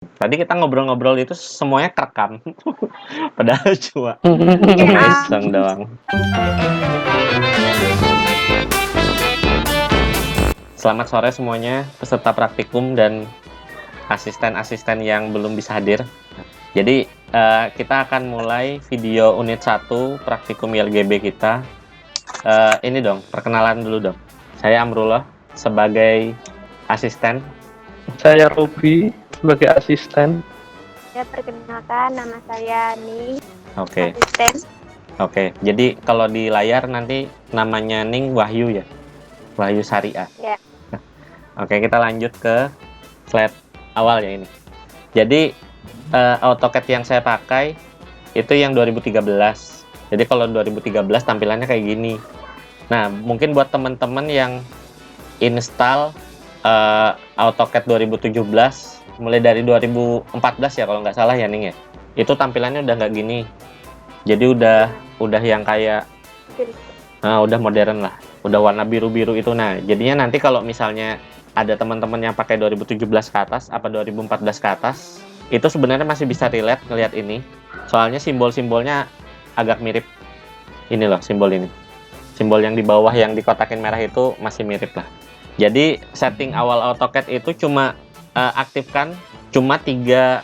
Tadi kita ngobrol-ngobrol itu semuanya kerekam. Padahal cuma Ya. iseng doang. Selamat sore semuanya, peserta praktikum dan asisten-asisten yang belum bisa hadir. Jadi, kita akan mulai video unit 1 praktikum ILGB kita. Ini dong, perkenalan dulu dong. Saya Amrullah sebagai asisten. Saya Robi sebagai asisten. Ya, perkenalkan nama saya Ning, Oke. asisten. Oke, jadi kalau di layar nanti namanya Ning Wahyu ya, Wahyu Syariah. Ya. Oke, kita lanjut ke slide awal ya ini. Jadi AutoCAD yang saya pakai itu yang 2013. Jadi kalau 2013 tampilannya kayak gini. Nah, mungkin buat teman-teman yang install AutoCAD 2017 mulai dari 2014 ya kalau nggak salah ya Ning ya. Itu tampilannya udah nggak gini. Jadi udah yang kayak udah modern lah, udah warna biru-biru itu. Nah, jadinya nanti kalau misalnya ada teman-teman yang pakai 2017 ke atas, apa 2014 ke atas, itu sebenarnya masih bisa relate ngelihat ini. Soalnya simbol-simbolnya agak mirip. Ini loh, simbol ini. Simbol yang di bawah yang dikotakin merah itu masih mirip lah. Jadi, setting awal AutoCAD itu cuma aktifkan cuma 3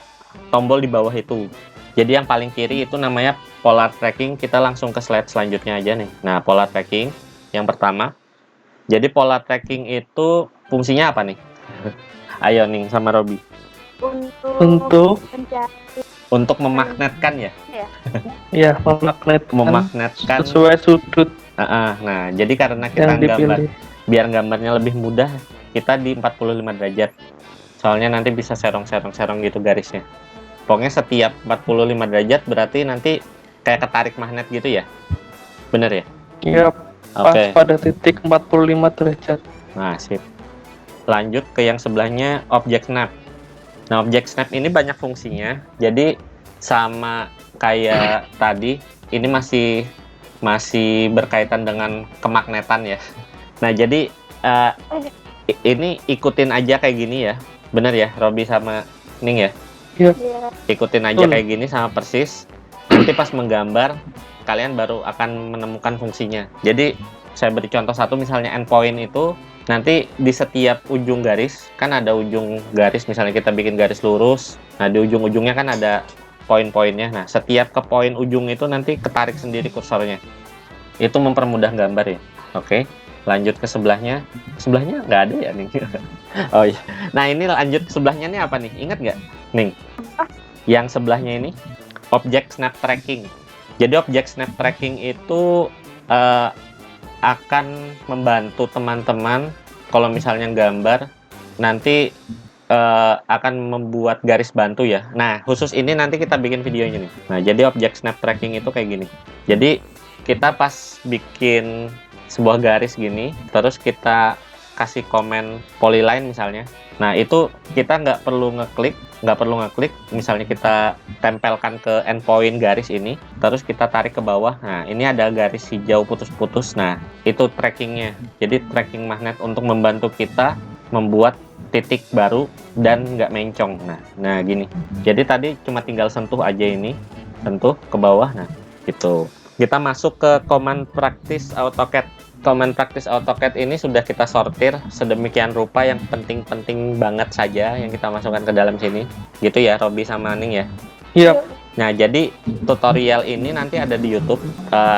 tombol di bawah itu. Jadi yang paling kiri itu namanya polar tracking. Kita langsung ke slide selanjutnya aja nih. Nah, polar tracking yang pertama. Jadi polar tracking itu fungsinya apa nih? Ayo Ning sama Robi. Untuk Untuk memagnetkan ya? ya memagnetkan Memagnetkan sesuai sudut nah, jadi karena kita yang dipilih. biar gambarnya lebih mudah, kita di 45 derajat. Soalnya nanti bisa serong-serong gitu garisnya. Pokoknya setiap 45 derajat berarti nanti kayak ketarik magnet gitu ya? Bener ya? Ya, pas Oke. pada titik 45 derajat. Nah, sip. Lanjut ke yang sebelahnya, object snap. Nah, object snap ini banyak fungsinya. Jadi sama kayak tadi, ini masih berkaitan dengan kemagnetan ya. Nah, jadi ini ikutin aja kayak gini ya. Bener ya, Robi sama Ning ya? Ya, Ikutin aja kayak gini sama persis. Nanti pas menggambar, kalian baru akan menemukan fungsinya. Jadi, saya beri contoh satu, misalnya endpoint itu, nanti di setiap ujung garis, kan ada ujung garis, misalnya kita bikin garis lurus, nah di ujung-ujungnya kan ada poin-poinnya. Nah, setiap ke poin ujung itu nanti ketarik sendiri kursornya. Itu mempermudah gambar ya. Oke, lanjut ke sebelahnya. Sebelahnya nggak ada ya, Ning? Oh iya. Nah, ini lanjut ke sebelahnya nih apa nih? Ingat nggak, Ning? Yang sebelahnya ini, object snap tracking. Jadi object snap tracking itu akan membantu teman-teman kalau misalnya gambar, nanti akan membuat garis bantu ya. Nah, khusus ini nanti kita bikin videonya nih. Nah, jadi object snap tracking itu kayak gini. Jadi, kita pas bikin sebuah garis gini, terus kita kasih komen polyline misalnya. Nah, itu kita nggak perlu ngeklik, misalnya kita tempelkan ke endpoint garis ini, terus kita tarik ke bawah. Nah, ini ada garis hijau putus-putus. Nah, itu trackingnya. Jadi, tracking magnet untuk membantu kita membuat titik baru dan nggak mencong. Nah, gini. Jadi, tadi cuma tinggal sentuh aja ini. Sentuh ke bawah. Nah, gitu. Kita masuk ke command practice AutoCAD. Command practice AutoCAD ini sudah kita sortir sedemikian rupa yang penting-penting banget saja yang kita masukkan ke dalam sini. Gitu ya, Robi sama Ning ya. Iya. Nah, jadi tutorial ini nanti ada di YouTube.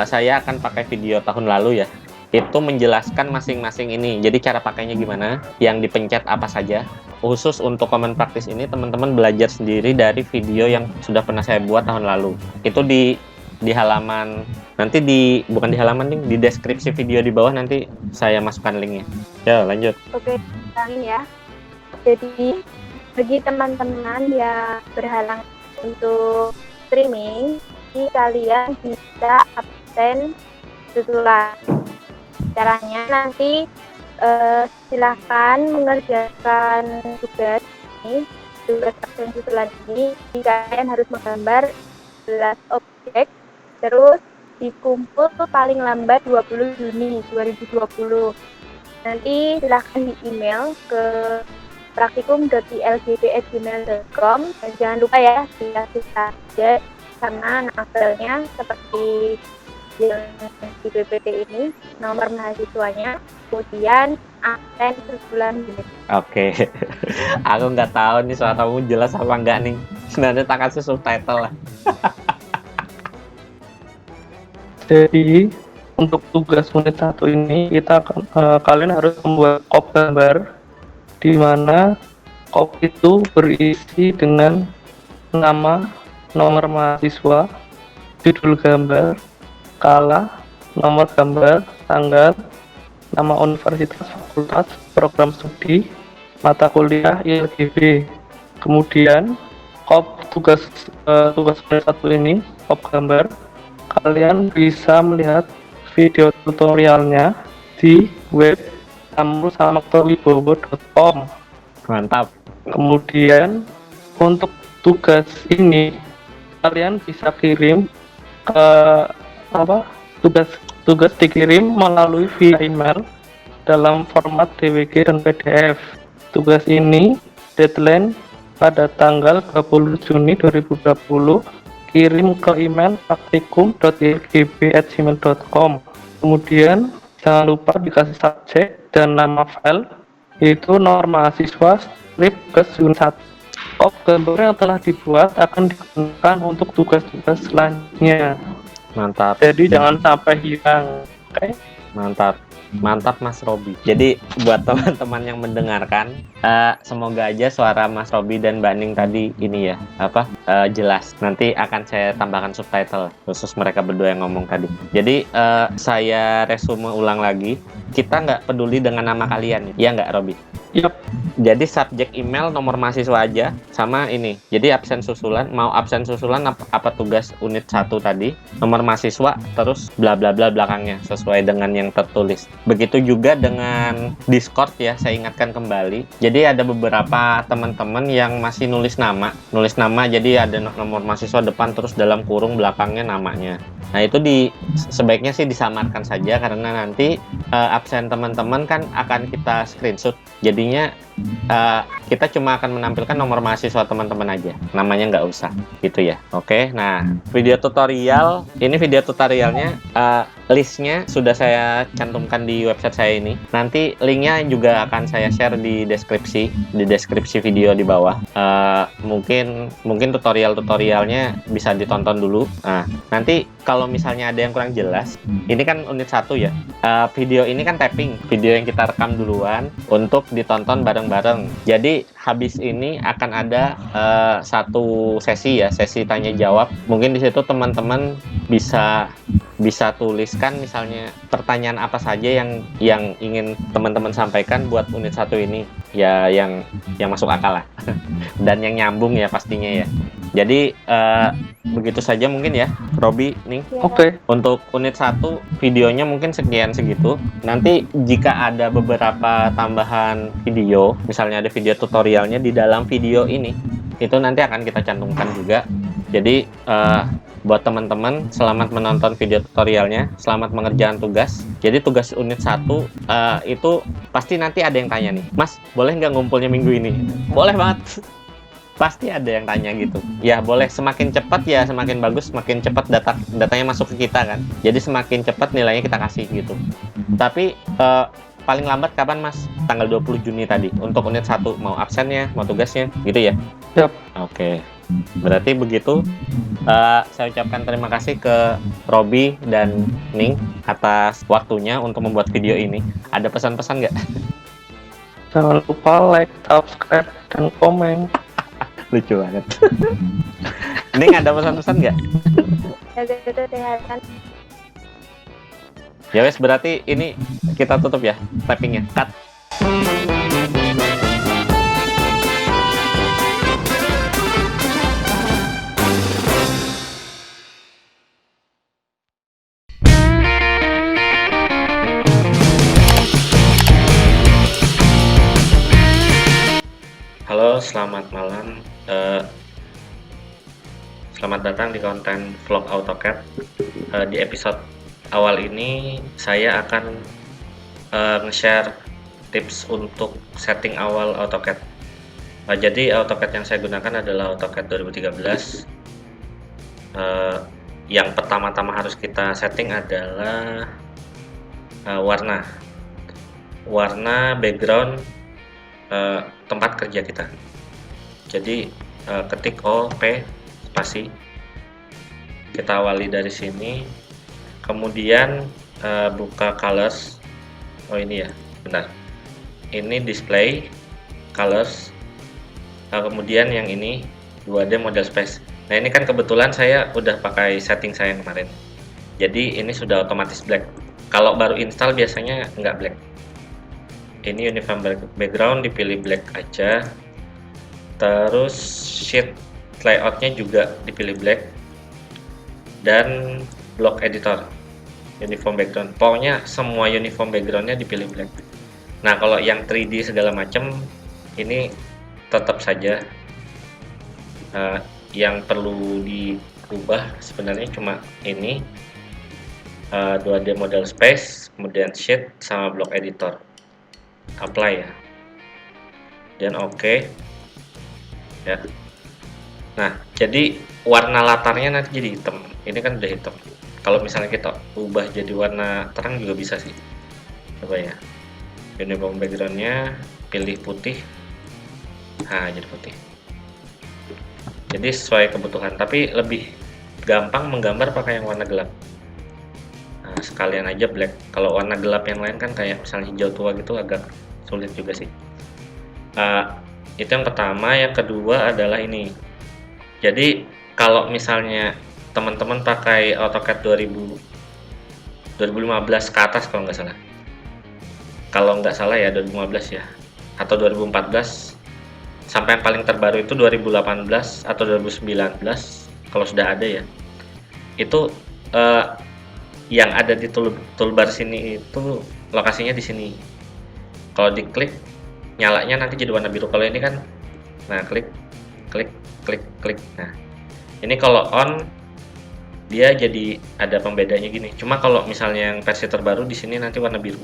Saya akan pakai video tahun lalu ya. Itu menjelaskan masing-masing ini. Jadi cara pakainya gimana, yang dipencet apa saja. Khusus untuk command practice ini teman-teman belajar sendiri dari video yang sudah pernah saya buat tahun lalu. Itu di halaman, nanti bukan di halaman nih, di deskripsi video di bawah nanti saya masukkan linknya. Ya, lanjut. Oke, ulangin ya. Jadi bagi teman-teman yang berhalang untuk streaming, jadi kalian bisa absen susulan. Caranya nanti silahkan mengerjakan tugas absen susulan ini. Kalian harus menggambar 11 objek, terus dikumpul paling lambat 20 Juni 2020. Nanti silahkan di email ke praktikum.ilgb@gmail.com, dan jangan lupa ya dikasih target sama novelnya seperti yang di PPT ini, nomor mahasiswanya, kemudian absen sebulan unit. Oke. Aku nggak tahu nih suaramu jelas apa enggak nih. Nanti tak kasih subtitle lah. Jadi untuk tugas unit 1 ini kita akan kalian harus membuat kop gambar di mana kop itu berisi dengan nama, nomor mahasiswa, judul gambar, skala, nomor gambar, tanggal, nama universitas, fakultas, program studi, mata kuliah, ILGB. Kemudian tugas unit 1 ini, kop gambar, kalian bisa melihat video tutorialnya di web samrusamektowibowo.com. Mantap. Kemudian untuk tugas ini kalian bisa kirim ke tugas dikirim melalui via email dalam format DWG dan PDF. Tugas ini deadline pada tanggal 20 Juni 2020. Kirim ke email praktikum.ilgb@gmail.com. Kemudian jangan lupa dikasih subjek dan nama file, yaitu nomor mahasiswa strip tugas unit 1. Kop gambar yang telah dibuat akan digunakan untuk tugas-tugas selanjutnya. Mantap. Jadi jangan sampai hilang. Oke? Mantap Mas Robi. Jadi buat teman-teman yang mendengarkan, semoga aja suara Mas Robi dan Mbak Ning tadi ini ya jelas. Nanti akan saya tambahkan subtitle khusus mereka berdua yang ngomong tadi. Jadi saya resume ulang lagi. Kita nggak peduli dengan nama kalian, ya nggak Robi? Yap. Jadi subjek email, nomor mahasiswa aja, sama ini. Jadi absen susulan, mau absen susulan apa tugas unit 1 tadi, nomor mahasiswa, terus bla bla bla belakangnya sesuai dengan yang tertulis. Begitu juga dengan Discord ya, saya ingatkan kembali. Jadi ada beberapa teman-teman yang masih nulis nama, jadi ada nomor mahasiswa depan terus dalam kurung belakangnya namanya. Nah itu sebaiknya sih disamarkan saja karena nanti absen teman-teman kan akan kita screenshot. Jadinya kita cuma akan menampilkan nomor mahasiswa teman-teman aja, namanya nggak usah gitu ya. Oke, nah video tutorialnya listnya sudah saya cantumkan di website saya ini. Nanti linknya juga akan saya share di deskripsi video di bawah. Mungkin tutorialnya bisa ditonton dulu. Nah nanti kalau misalnya ada yang kurang jelas, ini kan unit 1 ya. Video ini kan tapping, video yang kita rekam duluan untuk ditonton bareng-bareng. Jadi habis ini akan ada satu sesi tanya jawab. Mungkin di situ teman-teman bisa tuliskan misalnya pertanyaan apa saja yang ingin teman-teman sampaikan buat unit 1 ini ya, yang masuk akal lah dan yang nyambung ya pastinya ya. Jadi begitu saja mungkin ya Robi nih. Oke. Untuk unit 1 videonya mungkin segitu. Nanti jika ada beberapa tambahan video, misalnya ada video tutorialnya di dalam video ini, itu nanti akan kita cantumkan juga. Jadi buat teman-teman, selamat menonton video tutorialnya, selamat mengerjakan tugas. Jadi tugas unit 1 itu pasti nanti ada yang tanya nih, Mas boleh nggak ngumpulnya minggu ini? Boleh banget. Pasti ada yang tanya gitu. Ya boleh, semakin cepat ya semakin bagus, semakin cepat datanya masuk ke kita kan. Jadi semakin cepat nilainya kita kasih gitu. Tapi paling lambat kapan Mas? Tanggal 20 Juni tadi untuk unit 1, mau absennya, mau tugasnya gitu ya? Yap. Oke. Berarti begitu. Saya ucapkan terima kasih ke Robi dan Ning atas waktunya untuk membuat video ini. Ada pesan-pesan nggak? Jangan lupa like, subscribe, dan komen. Lucu banget. Ning ada pesan-pesan nggak? Jaga kesehatan. Ya wes, berarti ini kita tutup ya tappingnya. Cut. Halo, selamat malam. Selamat datang di konten vlog AutoCAD. Di episode awal ini saya akan nge-share tips untuk setting awal AutoCAD. Jadi AutoCAD yang saya gunakan adalah AutoCAD 2013. Yang pertama-tama harus kita setting adalah warna background tempat kerja kita. Jadi ketik OP spasi, kita awali dari sini, kemudian buka colors. Oh ini ya, benar, ini display colors, kemudian yang ini 2D model space. Nah ini kan kebetulan saya udah pakai setting saya yang kemarin, jadi ini sudah otomatis black. Kalau baru install biasanya nggak black. Ini uniform background dipilih black aja, terus sheet layoutnya juga dipilih black, dan block editor uniform background, pokoknya semua uniform backgroundnya dipilih black. Nah kalau yang 3D segala macam ini tetap saja yang perlu diubah sebenarnya cuma ini 2D model space, kemudian sheet sama block editor. Apply ya, dan oke ya. Nah jadi warna latarnya nanti jadi hitam, ini kan udah hitam. Kalau misalnya kita ubah jadi warna terang juga bisa sih, coba ya. Uniform backgroundnya pilih putih, nah jadi putih. Jadi sesuai kebutuhan, tapi lebih gampang menggambar pakai yang warna gelap. Nah, sekalian aja black. Kalau warna gelap yang lain kan kayak misalnya hijau tua gitu agak sulit juga sih. Itu yang pertama. Yang kedua adalah ini. Jadi kalau misalnya teman-teman pakai AutoCAD 2015 ke atas kalau nggak salah. Kalau nggak salah ya 2015 ya, atau 2014 sampai yang paling terbaru itu 2018 atau 2019 kalau sudah ada ya. Itu yang ada di toolbar sini itu lokasinya di sini. Kalau diklik nyalanya nanti jadi warna biru. Kalau ini kan, nah klik. Nah ini kalau on dia jadi ada pembedanya gini. Cuma kalau misalnya yang versi terbaru di sini nanti warna biru.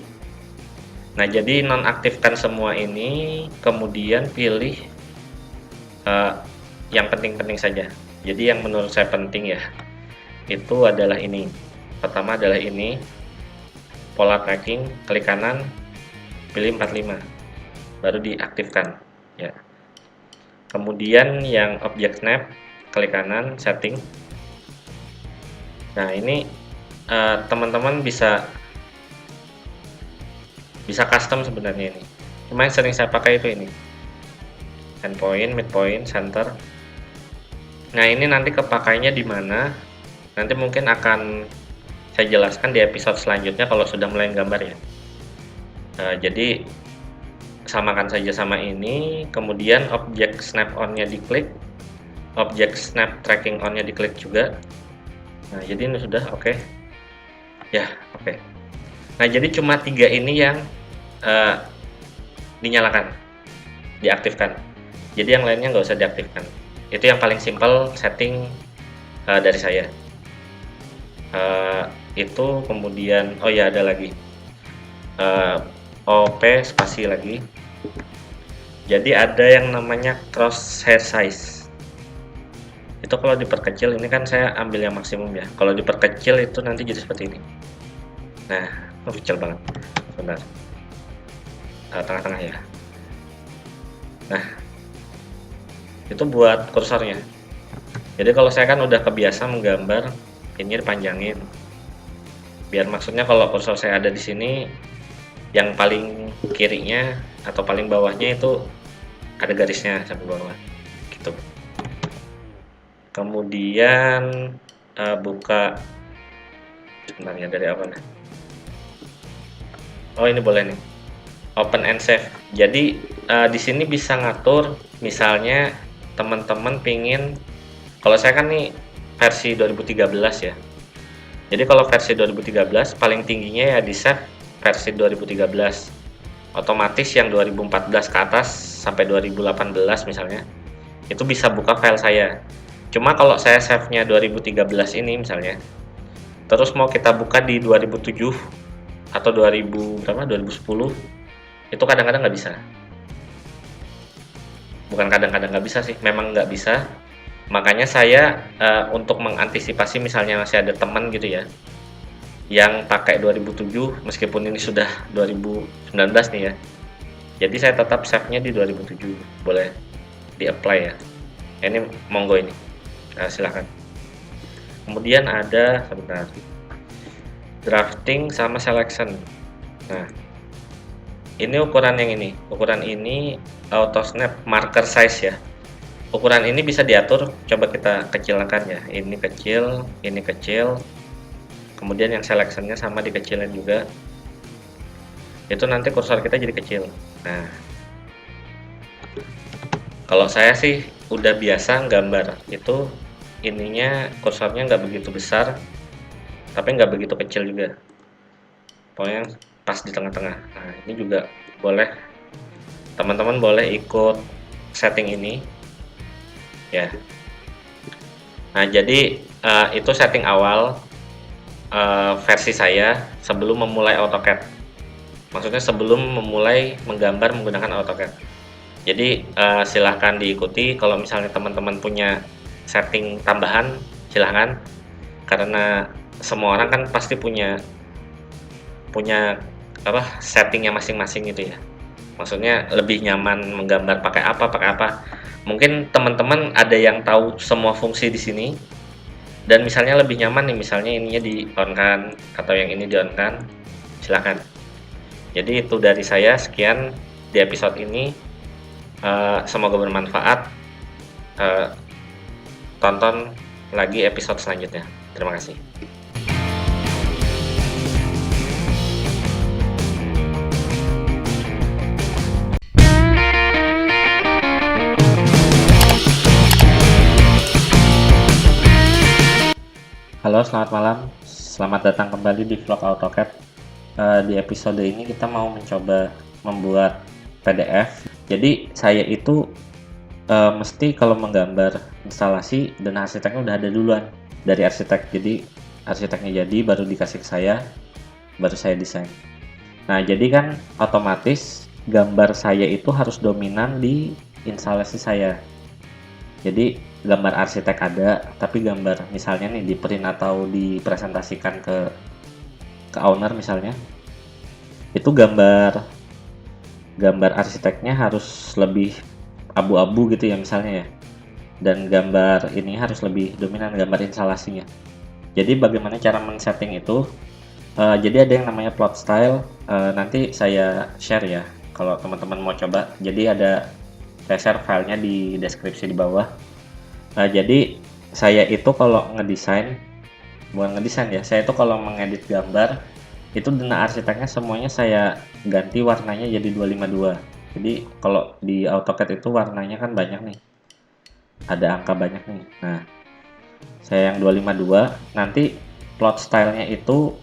Nah jadi nonaktifkan semua ini, kemudian pilih yang penting-penting saja. Jadi yang menurut saya penting ya, itu adalah ini. Pertama adalah ini, pola tracking, klik kanan, pilih 45, baru diaktifkan ya. Kemudian yang object snap, klik kanan, setting. Nah ini teman-teman bisa custom sebenarnya ini. Cuma yang sering saya pakai itu ini, endpoint, midpoint, center. Nah ini nanti kepakainya di mana? Nanti mungkin akan saya jelaskan di episode selanjutnya kalau sudah mulai gambar ya. Jadi samakan saja sama ini, kemudian object snap on-nya diklik, object snap tracking on-nya diklik juga. Nah jadi ini sudah oke. Ya oke. Nah jadi cuma 3 ini yang dinyalakan, diaktifkan. Jadi yang lainnya nggak usah diaktifkan. Itu yang paling simple setting dari saya. Itu kemudian oh ya ada lagi OP spasi lagi. Jadi ada yang namanya crosshair size. Itu kalau diperkecil, ini kan saya ambil yang maksimum ya. Kalau diperkecil itu nanti jadi seperti ini. Nah, kecil banget. Benar. Tengah-tengah ya. Nah, itu buat kursornya. Jadi kalau saya kan udah kebiasa menggambar, ini dipanjangin. Biar maksudnya kalau kursor saya ada di sini, yang paling kirinya atau paling bawahnya itu ada garisnya sampai bawah, gitu. Kemudian buka, sebenarnya dari apa nih? Oh ini boleh nih, open and save. Jadi di sini bisa ngatur, misalnya teman-teman pingin, kalau saya kan nih versi 2013 ya. Jadi kalau versi 2013 paling tingginya ya di save versi 2013. Otomatis yang 2014 ke atas sampai 2018 misalnya, itu bisa buka file saya. Cuma kalau saya save-nya 2013 ini misalnya, terus mau kita buka di 2007 atau 2010, itu kadang-kadang nggak bisa. bukan kadang-kadang nggak bisa sih, memang nggak bisa. Makanya saya untuk mengantisipasi misalnya masih ada teman gitu ya yang pakai 2007 meskipun ini sudah 2019 nih ya. Jadi saya tetap save-nya di 2007, boleh di-apply ya. Ini monggo ini. Silahkan. Kemudian ada sebentar. Drafting sama selection. Nah, ini ukuran yang ini. Ukuran ini auto snap marker size ya. Ukuran ini bisa diatur, coba kita kecilkan ya. Ini kecil, ini kecil. Kemudian yang selectionnya sama dikecilin juga. Itu nanti kursor kita jadi kecil. Nah, kalau saya sih udah biasa gambar itu ininya kursornya nggak begitu besar, tapi nggak begitu kecil juga. Pokoknya pas di tengah-tengah. Nah, ini juga boleh, teman-teman boleh ikut setting ini ya. Nah, jadi itu setting awal versi saya sebelum memulai AutoCAD. Maksudnya sebelum memulai menggambar menggunakan AutoCAD. Jadi silahkan diikuti. Kalau misalnya teman-teman punya setting tambahan, silahkan. Karena semua orang kan pasti punya settingnya masing-masing gitu ya. Maksudnya lebih nyaman menggambar pakai apa. Mungkin teman-teman ada yang tahu semua fungsi di sini. Dan misalnya lebih nyaman nih, misalnya ininya di on kan atau yang ini di on kan, silahkan. Jadi itu dari saya, sekian di episode ini. Semoga bermanfaat. Tonton lagi episode selanjutnya. Terima kasih. Halo, selamat malam. Selamat datang kembali di vlog AutoCAD. Di episode ini kita mau mencoba membuat PDF. Jadi saya itu mesti kalau menggambar instalasi dan arsiteknya udah ada duluan dari arsitek. Jadi arsiteknya jadi baru dikasih ke saya, baru saya desain. Nah, jadi kan otomatis gambar saya itu harus dominan di instalasi saya. Jadi gambar arsitek ada, tapi gambar misalnya nih di print atau dipresentasikan ke owner misalnya, itu gambar arsiteknya harus lebih abu-abu gitu ya misalnya ya, dan gambar ini harus lebih dominan gambar instalasinya. Jadi bagaimana cara men-setting itu? Jadi ada yang namanya plot style, nanti saya share ya kalau teman-teman mau coba. Jadi saya share filenya di deskripsi di bawah. Jadi saya itu kalau bukan ngedesain ya, saya itu kalau mengedit gambar itu dana arsiteknya semuanya saya ganti warnanya jadi 252. Jadi kalau di AutoCAD itu warnanya kan banyak nih, ada angka banyak nih. Nah, saya yang 252. Nanti plot stylenya itu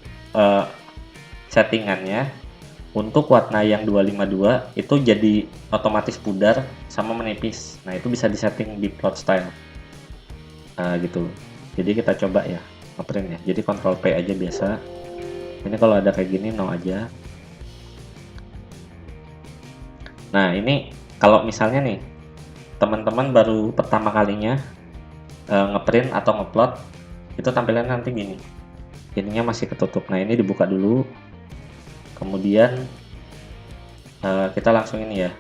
settingannya untuk warna yang 252 itu jadi otomatis pudar sama menipis. Nah, itu bisa disetting di plot style. Gitu. Jadi kita coba ya ngeprint ya. Jadi Ctrl P aja biasa. Ini kalau ada kayak gini no aja. Nah, ini kalau misalnya nih teman-teman baru pertama kalinya ngeprint atau ngeplot, itu tampilannya nanti gini. Ininya masih ketutup. Nah, ini dibuka dulu. Kemudian kita langsung ini ya.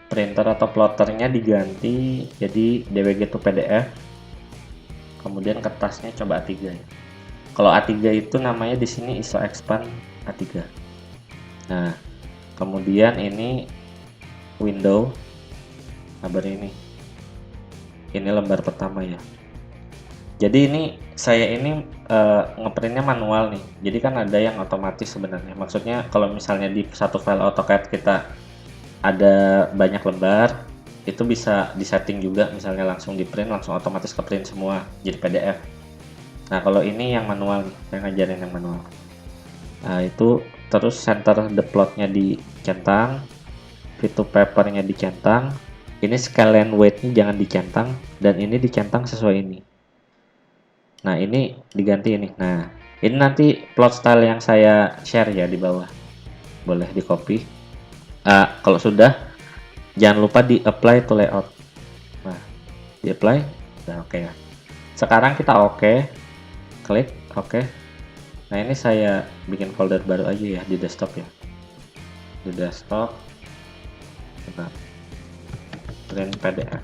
Printer atau plotternya diganti jadi DWG to PDF. Kemudian kertasnya coba A3 ya. Kalau A3 itu namanya di sini ISO Expand A3. Nah, kemudian ini window. Nah, ini lembar pertama ya. Jadi ini saya ini ngeprintnya manual nih. Jadi kan ada yang otomatis sebenarnya. Maksudnya kalau misalnya di satu file AutoCAD kita ada banyak lembar, itu bisa disetting juga, misalnya langsung di print langsung otomatis ke print semua jadi PDF. Nah, kalau ini yang manual nih, saya ngajarin yang manual. Nah, itu terus center the plotnya dicentang, fit to papernya dicentang, ini scale and weight-nya jangan dicentang, dan ini dicentang sesuai ini. Nah, ini diganti ini. Nah, ini nanti plot style yang saya share ya di bawah, boleh di copy. Kalau sudah jangan lupa di apply to layout. Nah, di apply, udah oke ya. Sekarang kita oke, klik oke. Nah, ini saya bikin folder baru aja ya di desktop ya. Di desktop, kita print PDF.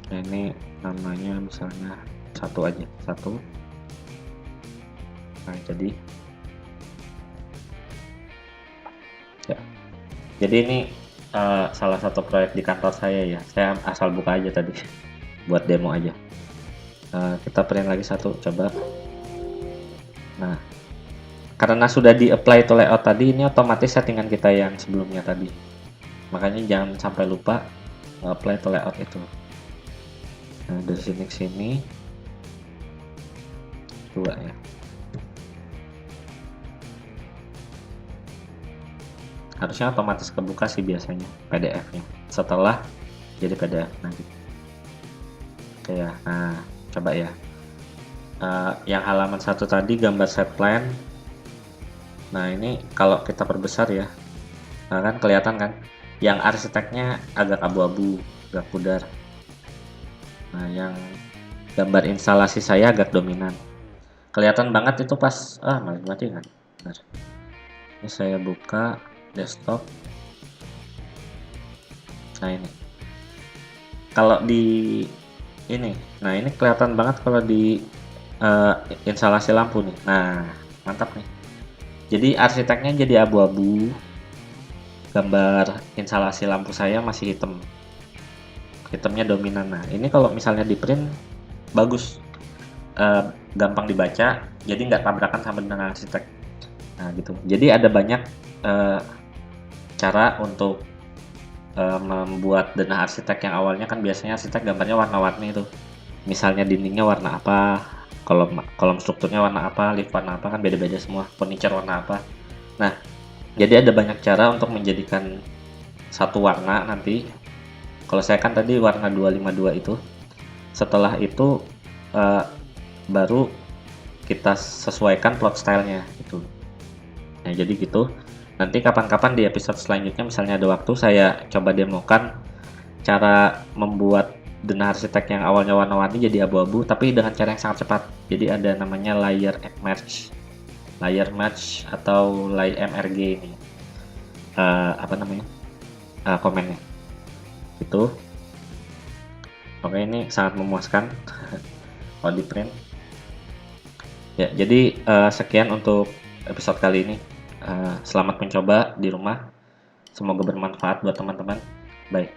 Nah, ini namanya misalnya satu aja, satu. Nah, jadi ya, jadi ini salah satu proyek di kantor saya ya. Saya asal buka aja tadi buat demo aja. Kita print lagi satu, coba. Nah, karena sudah di apply to layout tadi, ini otomatis settingan kita yang sebelumnya tadi. Makanya jangan sampai lupa apply to layout itu. Nah, dari sini ke sini 2 ya. Harusnya otomatis kebuka sih biasanya PDF-nya setelah jadi PDF nanti. Oke ya. Nah, coba ya. Yang halaman 1 tadi gambar set plan. Nah, ini kalau kita perbesar ya. Nah, kan kelihatan kan? Yang arsiteknya agak abu-abu, agak pudar. Nah, yang gambar instalasi saya agak dominan. Kelihatan banget itu pas mati kan. Bentar. Ini saya buka desktop. Nah, ini. Kalau di ini, nah ini kelihatan banget kalau di instalasi lampu nih. Nah, mantap nih. Jadi arsiteknya jadi abu-abu. Gambar instalasi lampu saya masih hitam. Hitamnya dominan. Nah, ini kalau misalnya di print bagus, gampang dibaca, jadi nggak tabrakan sama dengan arsitek. Nah, gitu. Jadi ada banyak cara untuk membuat denah arsitek yang awalnya kan biasanya arsitek gambarnya warna-warni itu. Misalnya dindingnya warna apa, kolom strukturnya warna apa, lift warna apa, kan beda-beda semua, furniture warna apa. Nah, jadi ada banyak cara untuk menjadikan satu warna nanti. Kalau saya kan tadi warna 252 itu. Setelah itu baru kita sesuaikan plot stylenya gitu. Nah, jadi gitu. Nanti kapan-kapan di episode selanjutnya misalnya ada waktu, saya coba demokan cara membuat denah arsitek yang awalnya warna-warni jadi abu-abu tapi dengan cara yang sangat cepat. Jadi ada namanya layer match atau layer MRG ini. Komennya itu. Oke, ini sangat memuaskan kalau di print ya. Jadi sekian untuk episode kali ini. Selamat mencoba di rumah, semoga bermanfaat buat teman-teman. Bye.